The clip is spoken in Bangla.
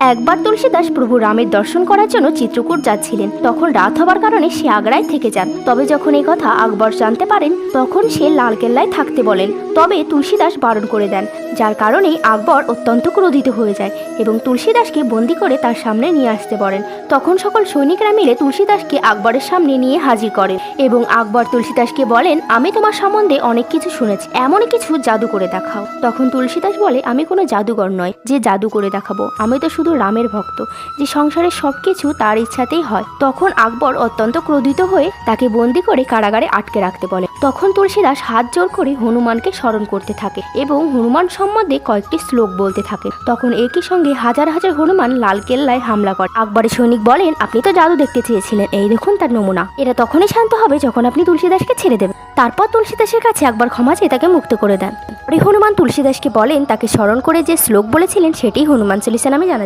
একবার তুলসীদাস প্রভু রামের দর্শন করার জন্য চিত্রকূট যাচ্ছিলেন। তখন রাত হবার কারণে সে আগ্রায় থেকে যান। তবে যখন এই কথা আকবর জানতে পারেন তখন সে লালকেল্লায় থাকতে বলেন। তবে তুলসীদাস বারণ করে দেন, যার কারণে আকবর অত্যন্ত ক্রোধিত হয়ে যায় এবং তুলসীদাসকে বন্দি করে তার সামনে নিয়ে আসতে বলেন। তখন সকল সৈনিকরা মিলে তুলসীদাসকে আকবরের সামনে নিয়ে হাজির করেন এবং আকবর তুলসীদাসকে বলেন, আমি তোমার সম্বন্ধে অনেক কিছু শুনেছি, এমন কিছু জাদু করে দেখাও। তখন তুলসীদাস বলে, আমি কোনো জাদুকর নয় যে জাদু করে দেখাবো, আমি তো শুধু রামের ভক্ত, যে সংসারের সবকিছু তার ইচ্ছাতেই হয়। তখন আকবর অত্যন্ত ক্রোধিত হয়ে তাকে বন্দি করে কারাগারে আটকে রাখতে বলে। তখন তুলসীদাস হাত জোর করে হনুমানকে স্মরণ করতে থাকে এবং হনুমান সম্বন্ধে কয়েকটি শ্লোক বলতে থাকে। তখন একই সঙ্গে হাজার হাজার হনুমান লালকেল্লায় হামলা করে। আকবরের সৈনিক বলেন, আপনি তো জাদু দেখতে চেয়েছিলেন, এই দেখুন তার নমুনা। এরা তখনই শান্ত হবে যখন আপনি তুলসীদাসকে ছেড়ে দেবেন। তারপর তুলসীদাসের কাছে আকবর ক্ষমা চেয়ে তাকে মুক্ত করে দেন। হনুমান তুলসীদাসকে বলেন, তাকে স্মরণ করে যে শ্লোক বলেছিলেন সেটি হনুমান চল্লিশা নামে জানা যায়।